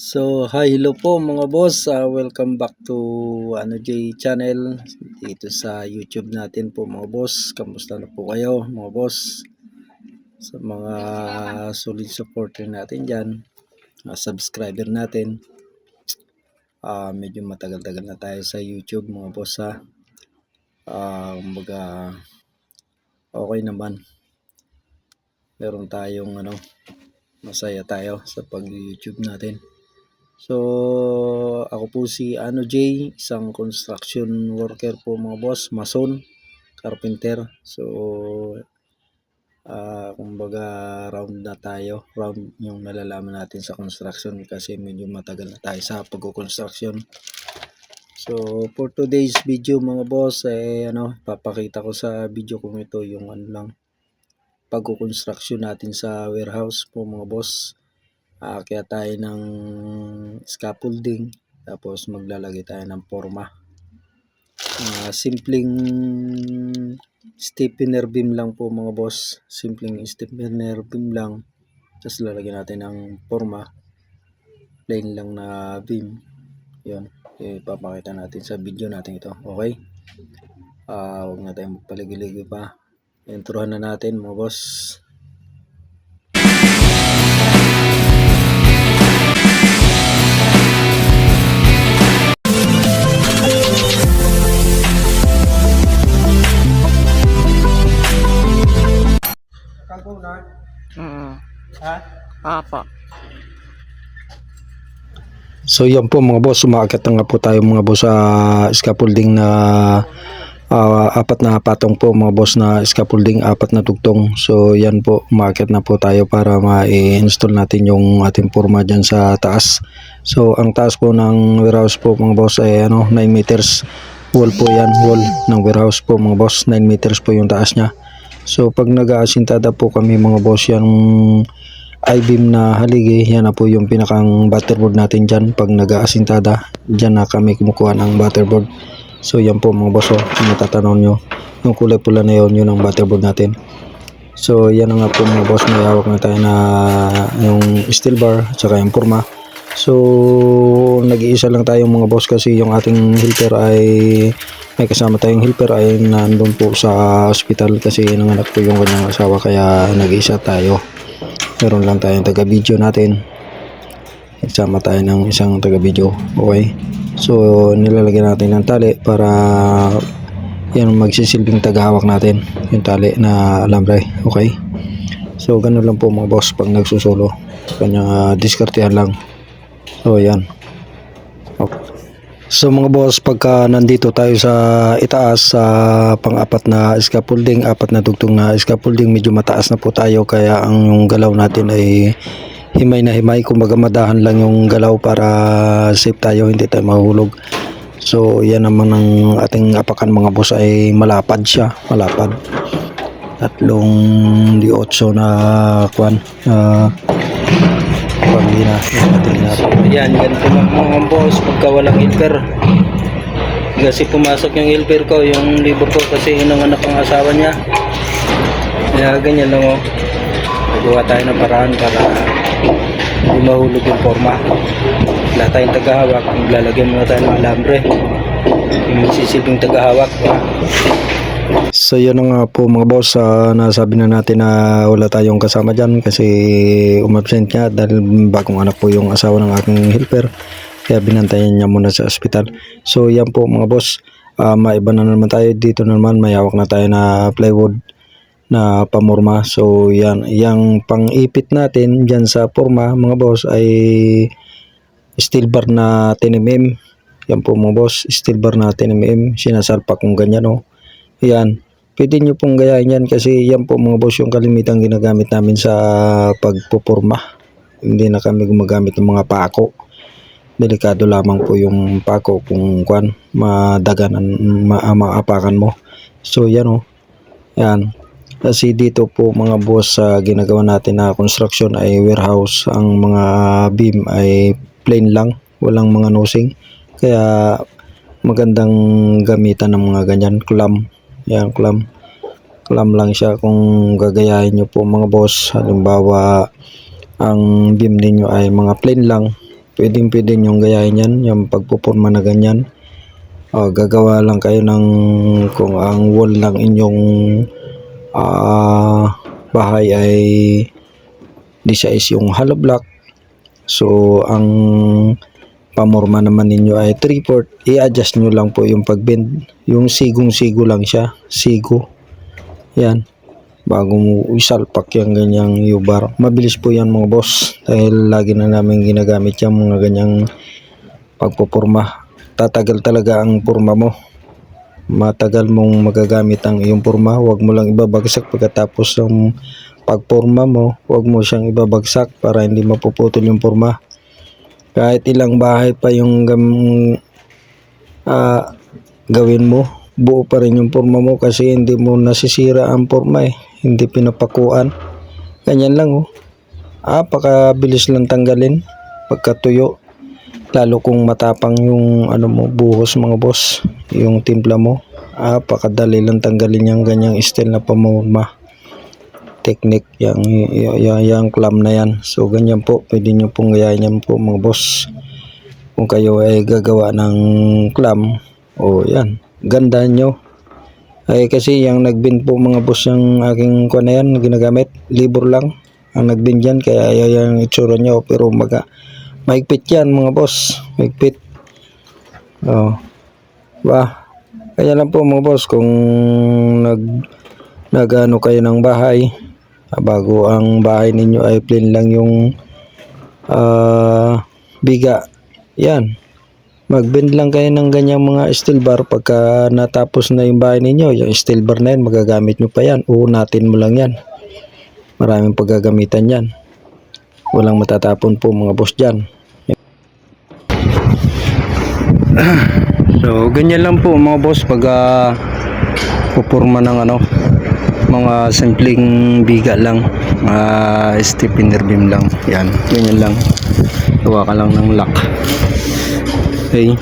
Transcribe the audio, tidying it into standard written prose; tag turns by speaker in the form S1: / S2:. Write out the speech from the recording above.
S1: So, hi, hello po mga boss. Welcome back to J channel dito sa YouTube natin po mga boss. Kamusta na po kayo mga boss? Sa mga solid supporter natin dyan, subscriber natin. Medyo matagal-tagal na tayo sa YouTube mga boss ha. Kumbaga, okay naman. Meron tayong masaya tayo sa pag-YouTube natin. So, ako po si J, isang construction worker po mga boss, mason, carpenter. So, kumbaga round na tayo, round yung nalalaman natin sa construction kasi medyo matagal na tayo sa pag-construction. So, for today's video mga boss, papakita ko sa video kong ito yung pag-construction natin sa warehouse po mga boss. Kaya tayo ng scaffolding, tapos maglalagay tayo ng forma. Simpleng stiffener beam lang po mga boss, simpleng stiffener beam lang, tapos lalagyan natin ng forma, plain lang na beam. Yun, ipapakita natin sa video natin ito. Okay, huwag na tayong magpaligid-ligid pa, introhan na natin mga boss.
S2: Apa.
S1: So yan po mga boss, umaakyat na nga po tayo mga boss sa scaffolding na apat na patong po mga boss na scaffolding, apat na tugtong. So yan po, umaakyat na po tayo para ma-install natin yung ating forma dyan sa taas. So ang taas po ng warehouse po mga boss ay 9 meters wall po yan, wall ng warehouse po mga boss, 9 meters po yung taas nya. So pag nag-aasintada po kami mga boss, yan I-beam na haligi, yan na po yung pinakang butterboard natin dyan. Pag nag-aasintada, dyan na kami kumukuha ng butterboard. So yan po mga boss, kung matatanaw nyo, yung kulay pula na yun, yun ang butterboard natin. So yan na nga po mga boss, may hawak na tayo na yung steel bar at saka yung forma. So nag-iisa lang tayo mga boss kasi yung ating helper ay may kasama tayong helper ay nandun po sa hospital kasi nanganak po yung kanyang asawa, kaya nag-iisa tayo. Meron lang tayong taga-video natin. Nagsama tayo ng isang taga-video. Okay. So, nilalagyan natin ng tali para yan magsisilbing taga-hawak natin. Yung tali na alambre. Okay. So, ganun lang po mga boss pag nagsusulo. Kanyang diskartehan lang. So, yan. Okay. So mga boss, pagka nandito tayo sa itaas sa pang-apat na scaffolding, apat na tugtong na scaffolding, medyo mataas na po tayo, kaya ang galaw natin ay himay na himay, kumbaga madahan lang yung galaw para safe tayo, hindi tayo mahulog. So yan naman ang ating apakan mga boss, ay malapad siya, malapad. Tatlong D8 na kwan, pamina yan, ganito mga boss pagka walang helper. Kasi pumasok yung helper ko, yung libur ko kasi inanganak ang asawa niya, kaya ganyan lang nagawa tayo ng paraan para hindi mahulog yung forma. Wala tayong tagahawak, maglalagyan muna tayo ng alambre, yung magsisibing tagahawak. So yun nga po mga boss, nasabi na natin na wala tayong kasama dyan kasi umabsent niya dahil bagong anak po yung asawa ng aking helper, kaya binantayan niya muna sa ospital. So yan po mga boss, maiba na naman tayo dito, naman may hawak na tayo na plywood na pamorma. So yan, yung pang-ipit natin dyan sa forma mga boss ay steel bar na 10mm. Yan po mga boss, steel bar na 10mm, sinasalpak kung ganyan yan, pwede nyo pong gayahin yan kasi yan po mga boss yung kalimitang ginagamit namin sa pagpuporma. Hindi na kami gumagamit ng mga pako. Delikado lamang po yung pako kung madaganan, maapakan mo. So yan yan. Kasi dito po mga boss, sa ginagawa natin na construction ay warehouse, ang mga beam ay plain lang, walang mga nosing. Kaya magandang gamitan ng mga ganyan, clamp. Yan, clamp lang siya kung gagayahin nyo po mga boss. Halimbawa ang beam ninyo ay mga plain lang, pwede nyong gayahin yan, yung pagpupurma na ganyan. Gagawa lang kayo ng kung ang wall ng inyong bahay ay di size yung hollow block. So ang pamorma naman ninyo ay 3/4, i-adjust nyo lang po yung pagbend. Yung sigong-sigo lang siya, sigo. Yan. Bago mo isalpak yung ganyang U-bar. Mabilis po yan mga boss. Dahil lagi na namin ginagamit yung mga ganyang pagpupurma. Tatagal talaga ang purma mo. Matagal mong magagamit ang iyong purma. Huwag mo lang ibabagsak pagkatapos ng pagpurma mo. Huwag mo siyang ibabagsak para hindi mapuputol yung purma. Kahit ilang bahay pa yung gawin mo, buo pa rin yung purma mo kasi hindi mo nasisira ang purma hindi pinapakuan. Ganyan lang pakabilis lang tanggalin pagkatuyo, lalo kung matapang yung mo buhos mga boss, yung timpla mo. Pakadali lang tanggalin yung ganyang style na pamorma technique, yung clamp na yan. So ganyan po, pwede nyo pong gayahin yan po mga boss kung kayo ay gagawa ng clamp. Yan, ganda nyo. Kasi yung nagbend po mga boss yung aking kuha na yan, ginagamit, libur lang ang nagbend yan, kaya yung itsura nyo. Pero mahigpit yan mga boss, mahigpit. Kaya lang po mga boss, kung nagano kayo ng bahay, bago ang bahay ninyo ay plain lang yung biga, yan, magbend lang kayo ng ganyang mga steel bar. Pagka natapos na yung bahay ninyo, yung steel bar na yan, magagamit nyo pa yan, uunatin mo lang yan. Maraming paggagamitan yan, walang matatapon po mga boss dyan. So ganyan lang po mga boss pag pupurma ng mga simpleng biga lang, stiffener beam lang, yan, ganyan lang, gawa ka lang ng lock. Okay.